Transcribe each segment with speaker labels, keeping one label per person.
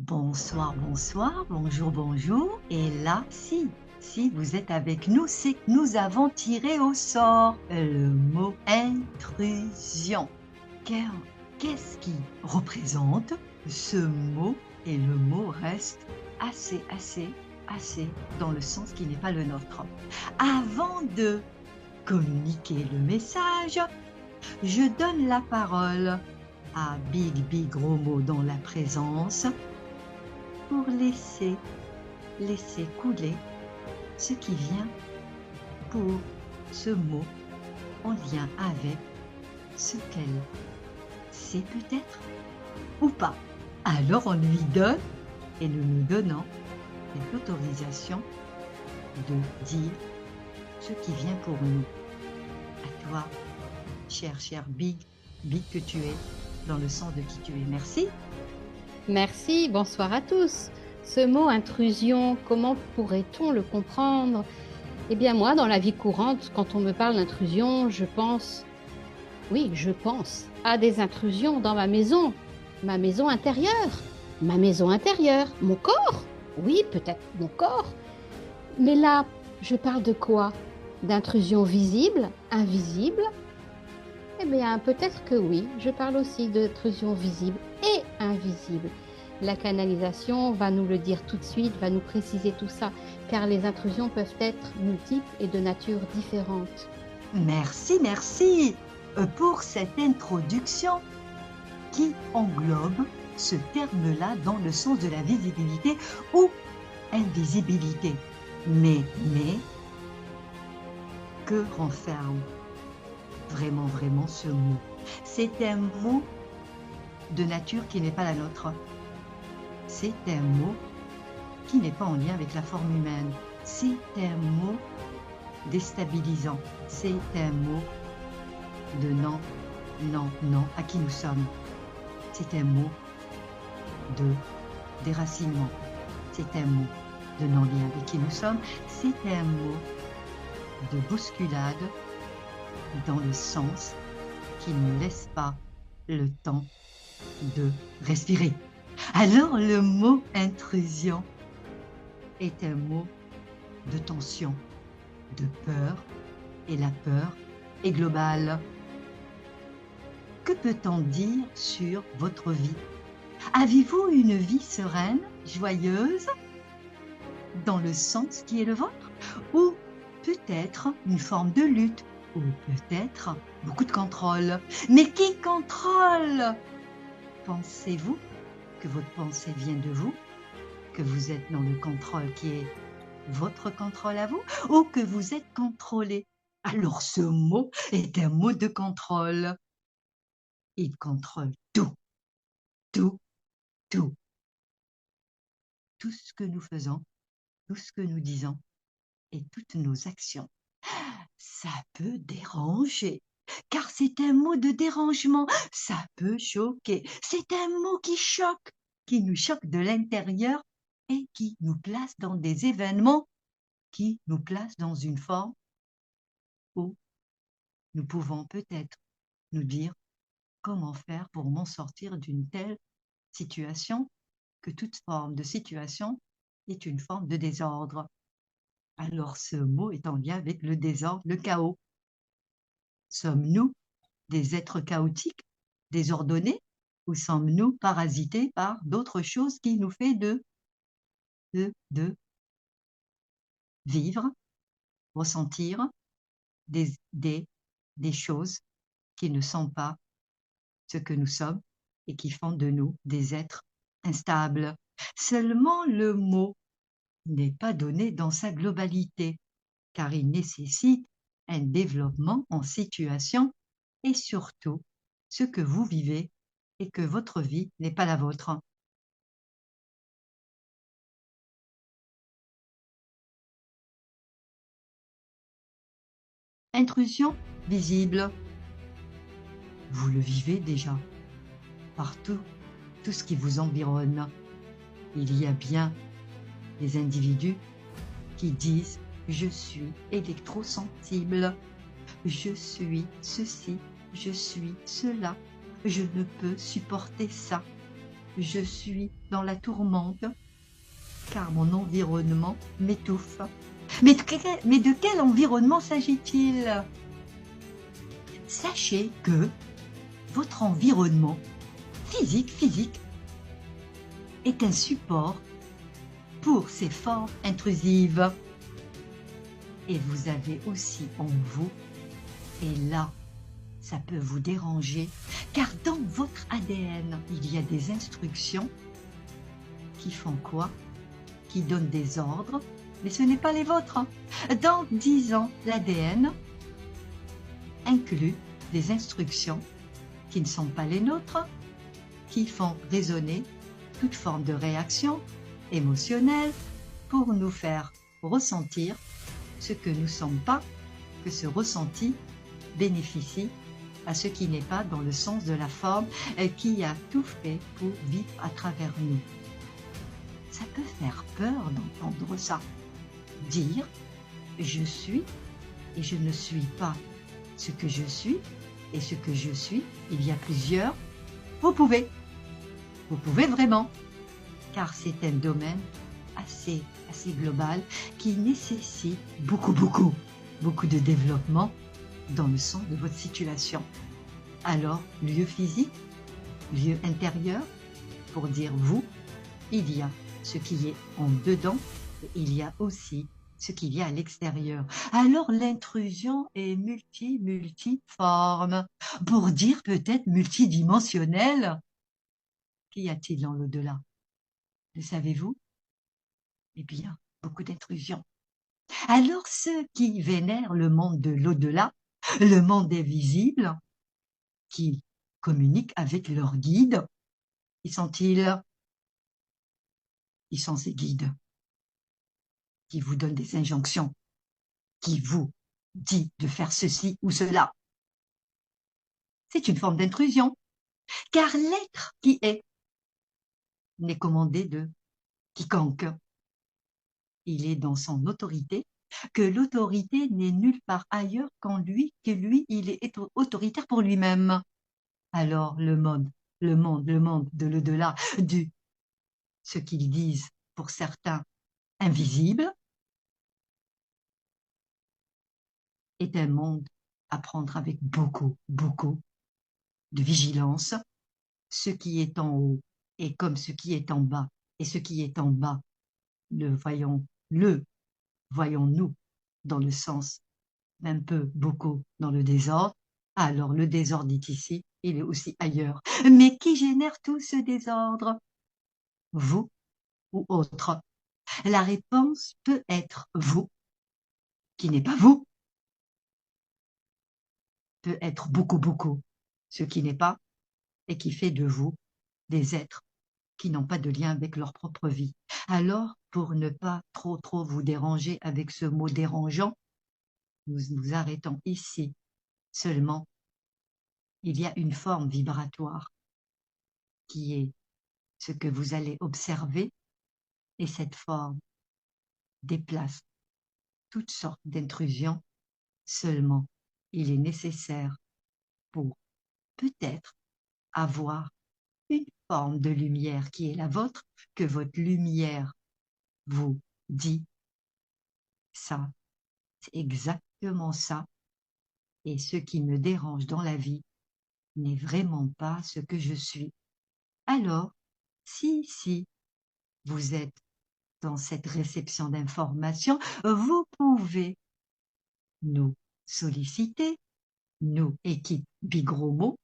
Speaker 1: Bonsoir, bonsoir, bonjour, bonjour. Et là, si vous êtes avec nous, c'est que nous avons tiré au sort le mot intrusion. Car qu'est-ce qui représente ce mot? Et le mot reste assez dans le sens qui n'est pas le nôtre. Avant de communiquer le message, je donne la parole à Big Gros Mot dans la présence pour laisser couler ce qui vient pour ce mot en lien avec ce qu'elle sait peut-être ou pas. Alors on lui donne, et nous donnons l'autorisation de dire ce qui vient pour nous. À toi, cher Big que tu es, dans le sens de qui tu es. Merci.
Speaker 2: Merci, bonsoir à tous. Ce mot intrusion, comment pourrait-on le comprendre? Eh bien moi, dans la vie courante, quand on me parle d'intrusion, je pense à des intrusions dans ma maison intérieure, mon corps, oui, peut-être mon corps. Mais là, je parle de quoi? D'intrusion visible, invisible? Eh bien, peut-être que oui, je parle aussi d'intrusion visible et invisible. La canalisation va nous le dire tout de suite, va nous préciser tout ça, car les intrusions peuvent être multiples et de nature différente.
Speaker 1: Merci pour cette introduction qui englobe ce terme-là dans le sens de la visibilité ou invisibilité. Mais, que renferme vraiment ce mot? C'est un mot de nature qui n'est pas la nôtre. C'est un mot qui n'est pas en lien avec la forme humaine. C'est un mot déstabilisant. C'est un mot de non à qui nous sommes. C'est un mot de déracinement. C'est un mot de non-lien avec qui nous sommes. C'est un mot de bousculade dans le sens qui ne laisse pas le temps de respirer. Alors le mot intrusion est un mot de tension, de peur, et la peur est globale. Que peut-on dire sur votre vie? Avez-vous une vie sereine, joyeuse, dans le sens qui est le vôtre? Ou peut-être une forme de lutte? Ou peut-être beaucoup de contrôle? Mais qui contrôle? Pensez-vous que votre pensée vient de vous? Que vous êtes dans le contrôle qui est votre contrôle à vous? Ou que vous êtes contrôlé? Alors ce mot est un mot de contrôle. Il contrôle tout. Tout ce que nous faisons, tout ce que nous disons et toutes nos actions. Ça peut déranger, car c'est un mot de dérangement. Ça peut choquer. C'est un mot qui nous choque de l'intérieur et qui nous place dans des événements qui nous placent dans une forme où nous pouvons peut-être nous dire comment faire pour m'en sortir d'une telle situation, que toute forme de situation est une forme de désordre. Alors ce mot est en lien avec le désordre, le chaos. Sommes-nous des êtres chaotiques, désordonnés, ou sommes-nous parasités par d'autres choses qui nous fait de vivre, ressentir des choses qui ne sont pas ce que nous sommes et qui font de nous des êtres instables. Seulement le mot n'est pas donné dans sa globalité, car il nécessite un développement en situation et surtout ce que vous vivez et que votre vie n'est pas la vôtre. Intrusion visible. Vous le vivez déjà. Partout, tout ce qui vous environne. Il y a bien des individus qui disent « Je suis électrosensible, je suis ceci, je suis cela, je ne peux supporter ça. » je suis dans la tourmente, car mon environnement m'étouffe. Mais de quel environnement s'agit-il? Sachez que votre environnement physique est un support pour ces formes intrusives. Et vous avez aussi en vous, et là, ça peut vous déranger, car dans votre ADN, il y a des instructions qui font quoi? Qui donnent des ordres, mais ce n'est pas les vôtres. Dans 10 ans, l'ADN inclut des instructions qui ne sont pas les nôtres, qui font résonner toute forme de réaction émotionnelle pour nous faire ressentir ce que nous ne sommes pas, que ce ressenti bénéficie à ce qui n'est pas dans le sens de la forme qui a tout fait pour vivre à travers nous. Ça peut faire peur d'entendre ça. Dire « je suis et je ne suis pas ce que je suis et ce que je suis, il y a plusieurs. » Vous pouvez vraiment, car c'est un domaine assez global qui nécessite beaucoup de développement dans le sens de votre situation. Alors, lieu physique, lieu intérieur, pour dire vous, il y a ce qui est en dedans, et il y a aussi ce qu'il y a à l'extérieur. Alors, l'intrusion est multiforme, pour dire peut-être multidimensionnelle. Qu'y a-t-il dans l'au-delà? Le savez-vous? Eh bien, beaucoup d'intrusions. Alors ceux qui vénèrent le monde de l'au-delà, le monde invisible, qui communiquent avec leurs guides, qui sont-ils? Ils sont ces guides qui vous donnent des injonctions, qui vous dit de faire ceci ou cela. C'est une forme d'intrusion, car l'être qui est n'est commandé de quiconque. Il est dans son autorité, que l'autorité n'est nulle part ailleurs qu'en lui, que lui, il est autoritaire pour lui-même. Alors le monde de l'au-delà, ce qu'ils disent pour certains invisible, est un monde à prendre avec beaucoup de vigilance. Ce qui est en haut est comme ce qui est en bas, et ce qui est en bas, voyons-nous dans le sens d'un peu, beaucoup dans le désordre. Alors le désordre est ici, il est aussi ailleurs. Mais qui génère tout ce désordre? Vous ou autre? La réponse peut être vous, qui n'est pas vous, peut être beaucoup, ce qui n'est pas, et qui fait de vous des êtres qui n'ont pas de lien avec leur propre vie. Alors, pour ne pas trop vous déranger avec ce mot dérangeant, nous nous arrêtons ici. Seulement, il y a une forme vibratoire qui est ce que vous allez observer, et cette forme déplace toutes sortes d'intrusions. Seulement, il est nécessaire pour peut-être avoir une forme de lumière qui est la vôtre, que votre lumière vous dit ça, c'est exactement ça, et ce qui me dérange dans la vie n'est vraiment pas ce que je suis. Alors, si vous êtes dans cette réception d'informations, vous pouvez nous solliciter, nous, équipe Bigromo,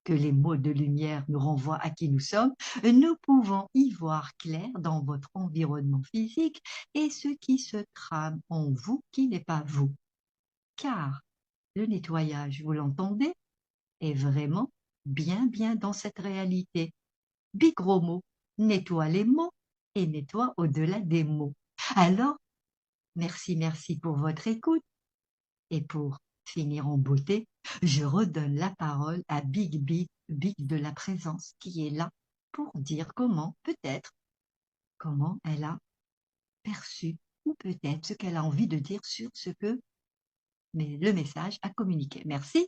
Speaker 1: que les mots de lumière nous renvoient à qui nous sommes, nous pouvons y voir clair dans votre environnement physique et ce qui se trame en vous qui n'est pas vous. Car le nettoyage, vous l'entendez, est vraiment bien dans cette réalité. Bigromo nettoie les mots et nettoie au-delà des mots. Alors, merci pour votre écoute, et pour finir en beauté, je redonne la parole à Big de la présence, qui est là pour dire comment elle a perçu, ou peut-être ce qu'elle a envie de dire sur ce que le message a communiqué. Merci.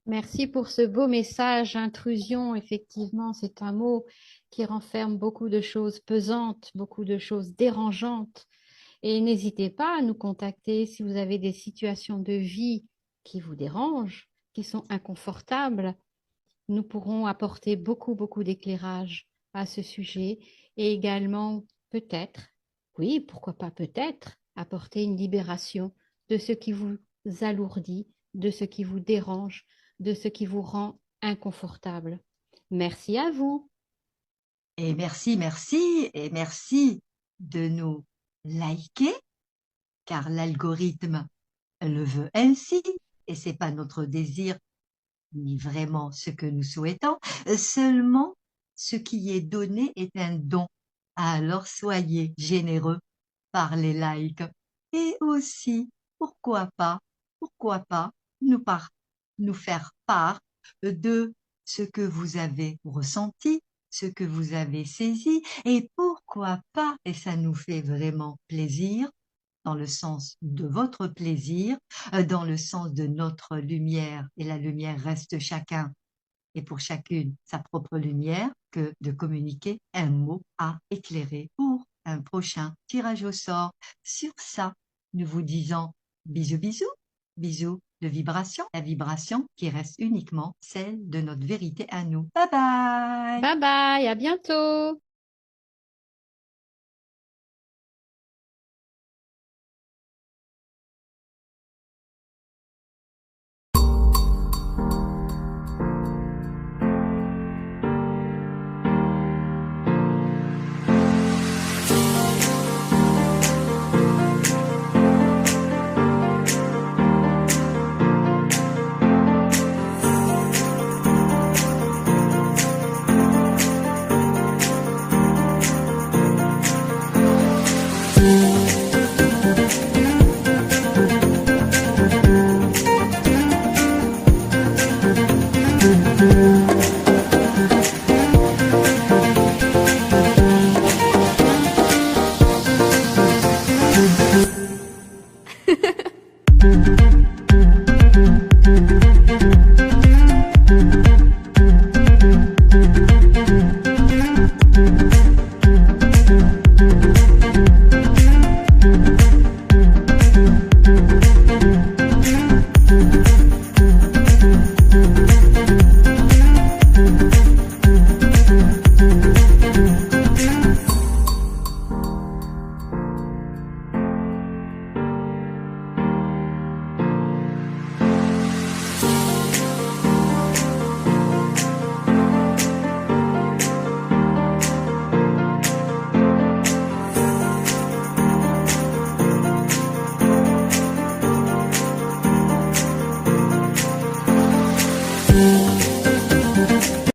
Speaker 2: Merci pour ce beau message. Intrusion, effectivement, c'est un mot qui renferme beaucoup de choses pesantes, beaucoup de choses dérangeantes. Et n'hésitez pas à nous contacter si vous avez des situations de vie qui vous dérangent, qui sont inconfortables. Nous pourrons apporter beaucoup, beaucoup d'éclairage à ce sujet et également peut-être, oui, pourquoi pas peut-être, apporter une libération de ce qui vous alourdit, de ce qui vous dérange, de ce qui vous rend inconfortable. Merci à vous.
Speaker 1: Et merci, merci, et merci de nous liker, car l'algorithme le veut ainsi, et c'est pas notre désir, ni vraiment ce que nous souhaitons, seulement ce qui est donné est un don. Alors soyez généreux par les likes. Et aussi, pourquoi pas nous faire part de ce que vous avez ressenti, ce que vous avez saisi, et pourquoi pas, et ça nous fait vraiment plaisir, dans le sens de votre plaisir, dans le sens de notre lumière, et la lumière reste chacun et pour chacune sa propre lumière, que de communiquer un mot à éclairer pour un prochain tirage au sort. Sur ça, nous vous disons bisous bisous, bisous de vibration, la vibration qui reste uniquement celle de notre vérité à nous. Bye bye!
Speaker 2: Bye bye, à bientôt.